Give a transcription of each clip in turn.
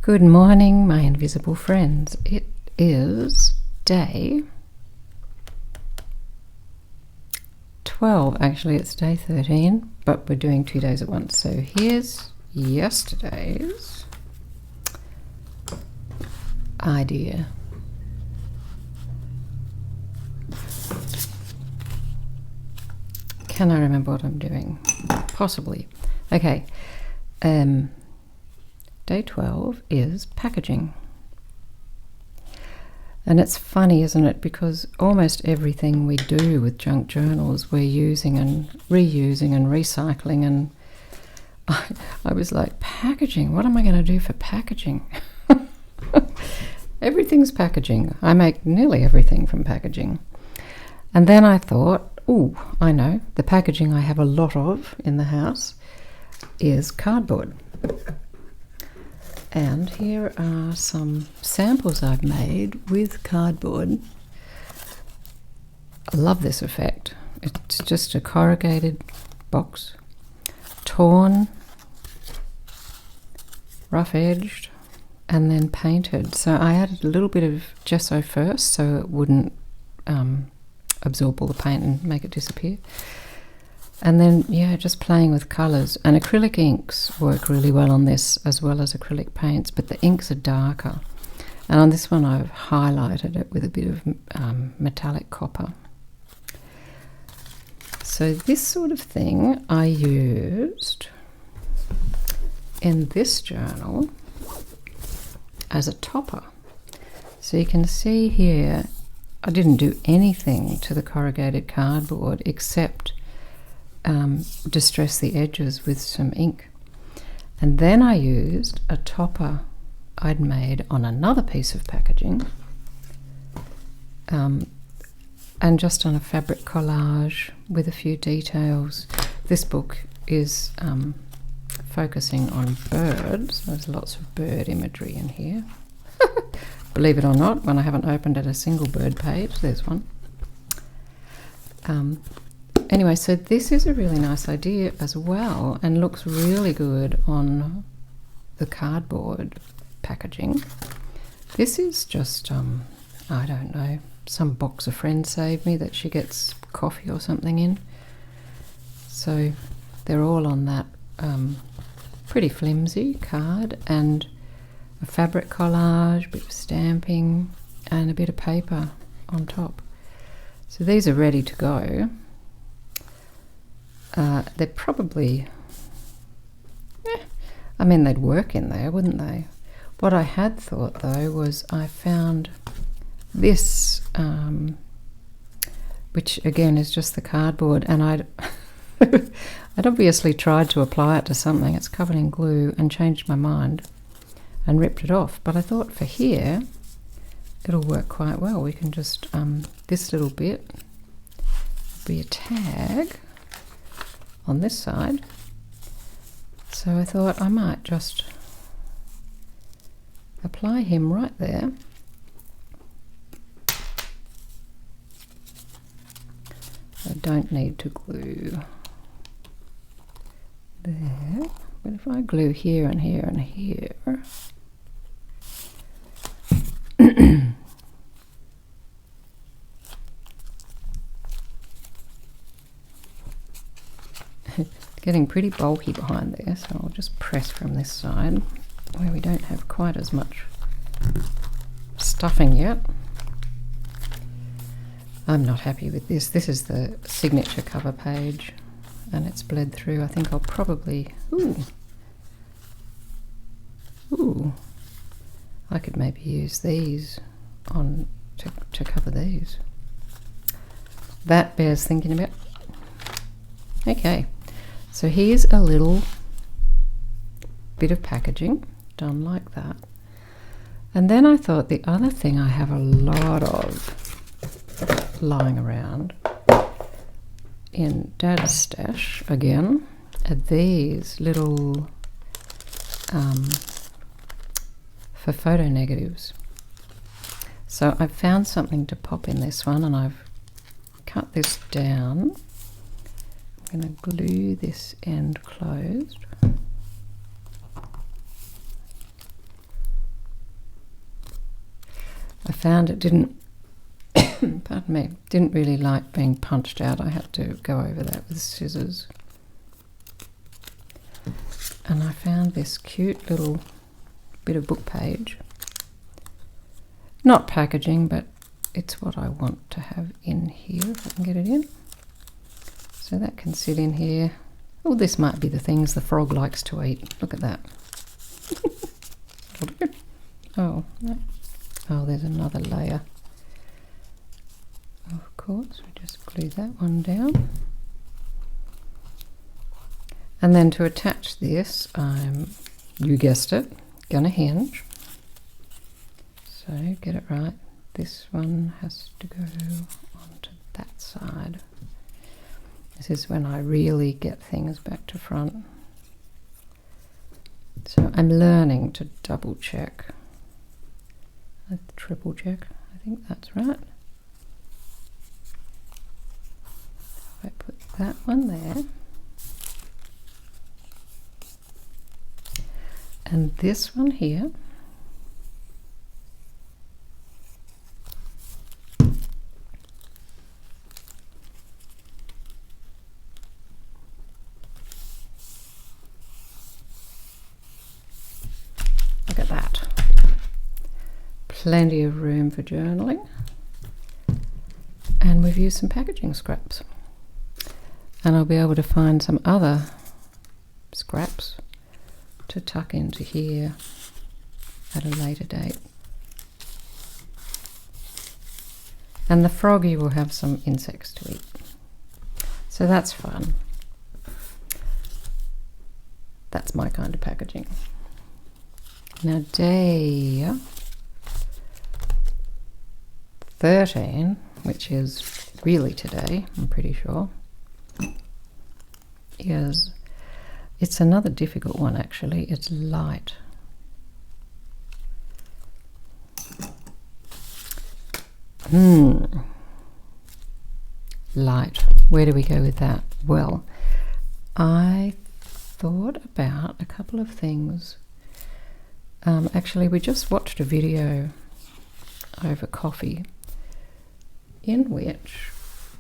Good morning, my invisible friends. It is day 12. Actually, it's day 13, but we're doing 2 days at once. So here's yesterday's idea. Can I remember what I'm doing? Possibly. Okay. Day 12 is packaging. And it's funny, isn't it? Because almost everything we do with junk journals, we're using and reusing and recycling. And I was like, packaging? What am I going to do for packaging? Everything's packaging. I make nearly everything from packaging. And then I thought, oh, I know, the packaging I have a lot of in the house is cardboard. And here are some samples I've made with cardboard. I love this effect. It's just a corrugated box, torn, rough-edged, and then painted. So I added a little bit of gesso first so it wouldn't absorb all the paint and make it disappear. And then, yeah, just playing with colours. And acrylic inks work really well on this, as well as acrylic paints, but the inks are darker. And on this one I've highlighted it with a bit of metallic copper. So this sort of thing I used in this journal as a topper. So you can see here, I didn't do anything to the corrugated cardboard except distress the edges with some ink. And then I used a topper I'd made on another piece of packaging and just on a fabric collage with a few details. This book is focusing on birds. There's lots of bird imagery in here. Believe it or not, when I haven't opened at a single bird page, there's one. Anyway, so this is a really nice idea as well and looks really good on the cardboard packaging. This is just, I don't know, some box a friend saved me that she gets coffee or something in. So they're all on that pretty flimsy card and a fabric collage, a bit of stamping and a bit of paper on top. So these are ready to go. They're probably, I mean, they'd work in there, wouldn't they? What I had thought, though, was I found this, which, again, is just the cardboard, and I'd obviously tried to apply it to something. It's covered in glue, and changed my mind and ripped it off. But I thought for here, it'll work quite well. We can just, this little bit will be a tag on this side. So I thought I might just apply him right there. I don't need to glue there, but if I glue here and here and here, getting pretty bulky behind there, so I'll just press from this side where we don't have quite as much stuffing yet. I'm not happy with this. This is the signature cover page and it's bled through. I think I'll probably, I could maybe use these on to cover these. That bears thinking about. Okay. So here's a little bit of packaging done like that. And then I thought the other thing I have a lot of lying around in Dad's stash, again, are these little, for photo negatives. So I've found something to pop in this one and I've cut this down. I'm going to glue this end closed. I found it didn't, pardon me, didn't really like being punched out. I had to go over that with scissors. And I found this cute little bit of book page. Not packaging, but it's what I want to have in here, if I can get it in. So that can sit in here. Oh, this might be the things the frog likes to eat. Look at that. Oh, no. Oh, there's another layer. Of course, we just glue that one down. And then to attach this, you guessed it, gonna hinge. So get it right. This one has to go onto that side. This is when I really get things back to front. So I'm learning to double check. Triple check, I think that's right. If I put that one there. And this one here. Look at that. Plenty of room for journaling. And we've used some packaging scraps. And I'll be able to find some other scraps to tuck into here at a later date. And the froggy will have some insects to eat. So that's fun. That's my kind of packaging. Now day 13, which is really today, I'm pretty sure, it's another difficult one actually. It's light. Light. Where do we go with that? Well, I thought about a couple of things. Actually, we just watched a video over coffee in which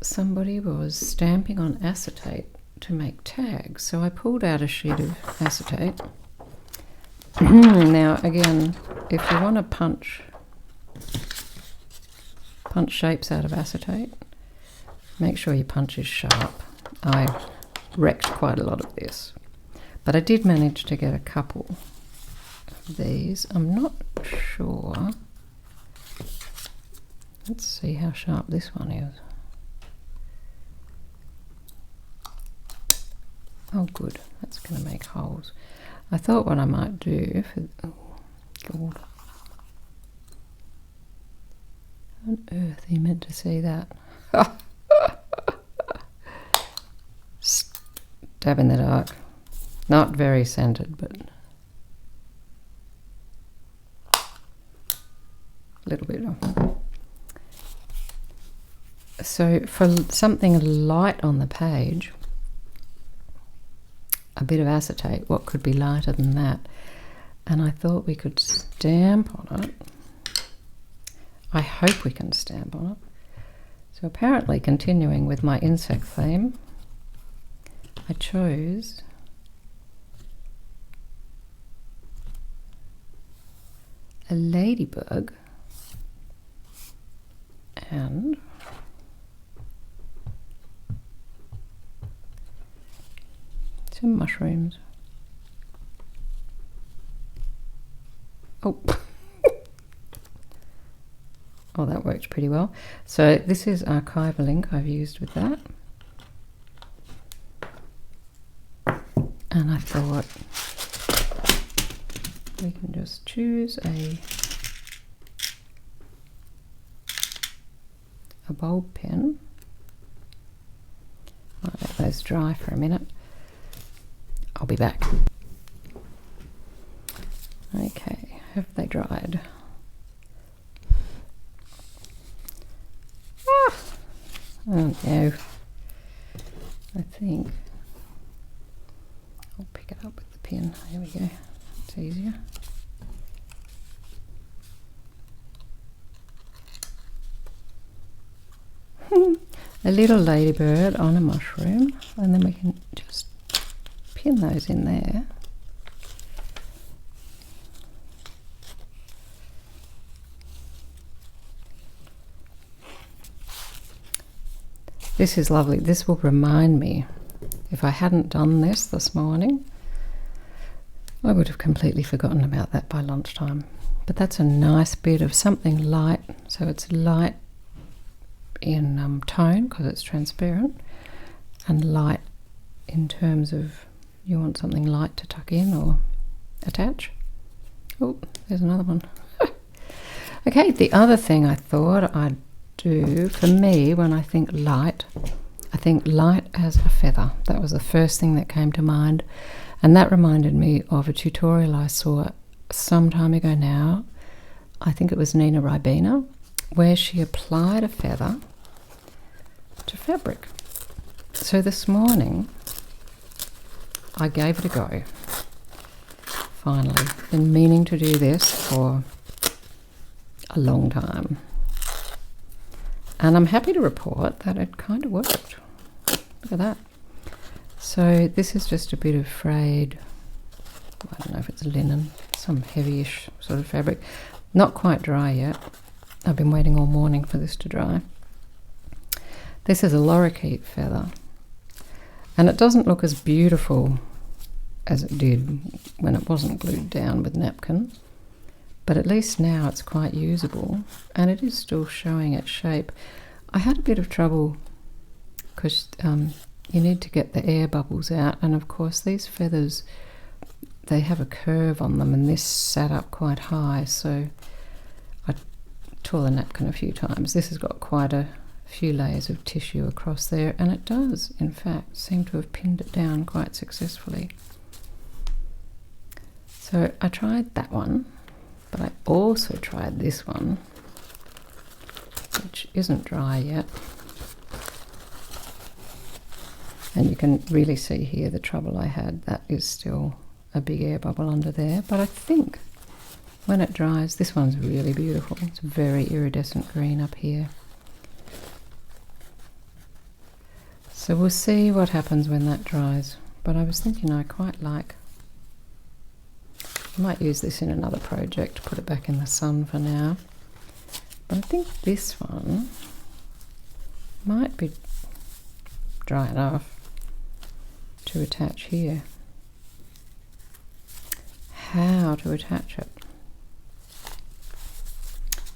somebody was stamping on acetate to make tags. So I pulled out a sheet of acetate. Now again, if you want to punch shapes out of acetate, make sure your punch is sharp. I wrecked quite a lot of this, but I did manage to get a couple of these. I'm not sure. Let's see how sharp this one is. Oh good, that's going to make holes. I thought what I might do for, oh god, how on earth are you meant to see that? Stab in the dark. Not very centered, but a little bit off. So for something light on the page, a bit of acetate, what could be lighter than that? And I thought we could stamp on it. I hope we can stamp on it. So apparently, continuing with my insect theme, I chose a ladybug and some mushrooms. Oh. Oh, that works pretty well. So this is archival ink I've used with that. And I thought we can just choose a bulb pen. I'll let those dry for a minute. I'll be back. Okay, have they dried? Ah! Oh no. I think I'll pick it up with the pen. There we go. It's easier. a little ladybird on a mushroom, and then we can just pin those in there. This is lovely. This will remind me, if I hadn't done this morning, I would have completely forgotten about that by lunchtime. But that's a nice bit of something light, so it's light in tone because it's transparent, and light in terms of you want something light to tuck in or attach. Oh, there's another one. Okay, the other thing I thought I'd do, for me, when I think light as a feather. That was the first thing that came to mind, and that reminded me of a tutorial I saw some time ago now. I think it was Nina Ribena, where she applied a feather to fabric. So this morning I gave it a go. Finally, been meaning to do this for a long time. And I'm happy to report that it kind of worked. Look at that. So this is just a bit of frayed, I don't know if it's linen, some heavyish sort of fabric. Not quite dry yet. I've been waiting all morning for this to dry. This is a lorikeet feather. And it doesn't look as beautiful as it did when it wasn't glued down with napkin. But at least now it's quite usable, and it is still showing its shape. I had a bit of trouble because you need to get the air bubbles out, and of course these feathers, they have a curve on them, and this sat up quite high, so I tore the napkin a few times. This has got quite a few layers of tissue across there, and it does in fact seem to have pinned it down quite successfully. So I tried that one. But I also tried this one, which isn't dry yet. And you can really see here the trouble I had. That is still a big air bubble under there. But I think when it dries, this one's really beautiful. It's very iridescent green up here. So we'll see what happens when that dries. But I was thinking I quite like, I might use this in another project, put it back in the sun for now. But I think this one might be dry enough to attach here. How to attach it?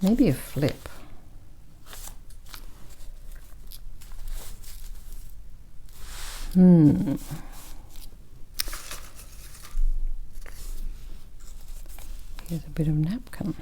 Maybe a flip. Here's a bit of napkin.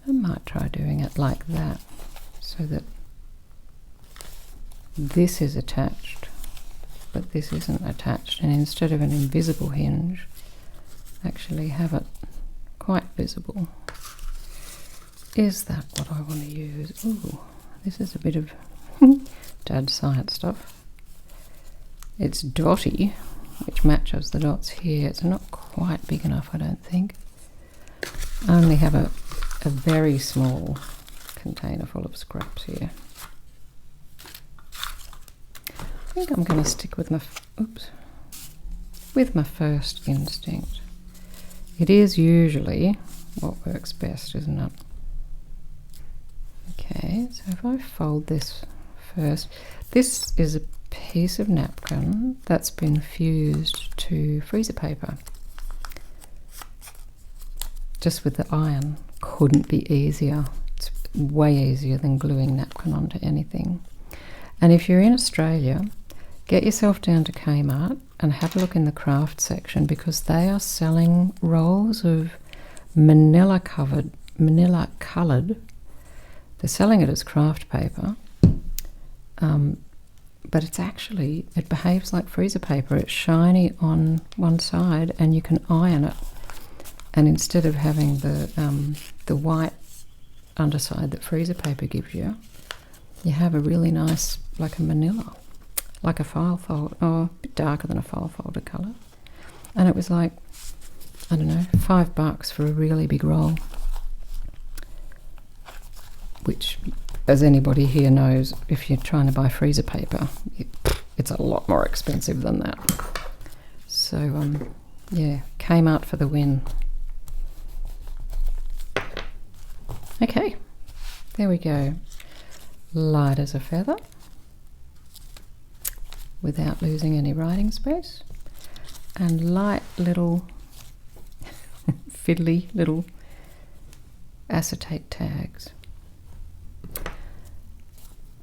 I might try doing it like that, so that this is attached, but this isn't attached, and instead of an invisible hinge, actually have it quite visible. Is that what I want to use? Ooh, this is a bit of Dad's science stuff. It's dotty, which matches the dots here. It's not quite big enough, I don't think. I only have a very small container full of scraps here. I think I'm going to stick with my first instinct. It is usually what works best, isn't it? Okay, so if I fold this first, this is a piece of napkin that's been fused to freezer paper. Just with the iron. Couldn't be easier. It's way easier than gluing napkin onto anything. And if you're in Australia, get yourself down to Kmart and have a look in the craft section, because they are selling rolls of manila coloured. They're selling it as craft paper. But it's actually, it behaves like freezer paper. It's shiny on one side and you can iron it. And instead of having the white underside that freezer paper gives you, you have a really nice, like a manila, like a file fold, or a bit darker than a file folder colour. And it was like I don't know, $5 for a really big roll, which, as anybody here knows, if you're trying to buy freezer paper, it's a lot more expensive than that. So yeah, Kmart for the win. Okay, there we go. Light as a feather without losing any writing space, and light little fiddly little acetate tags.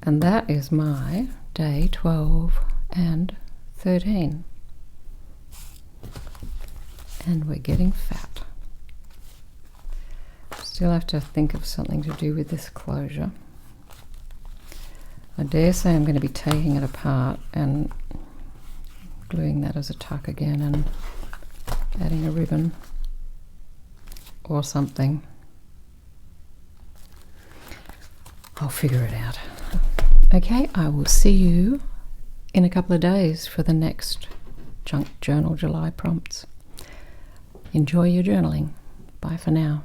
And that is my day 12 and 13. And we're getting fat. Still have to think of something to do with this closure. I dare say I'm going to be taking it apart and gluing that as a tuck again and adding a ribbon or something. I'll figure it out. Okay, I will see you in a couple of days for the next Junk Journal July prompts. Enjoy your journaling. Bye for now.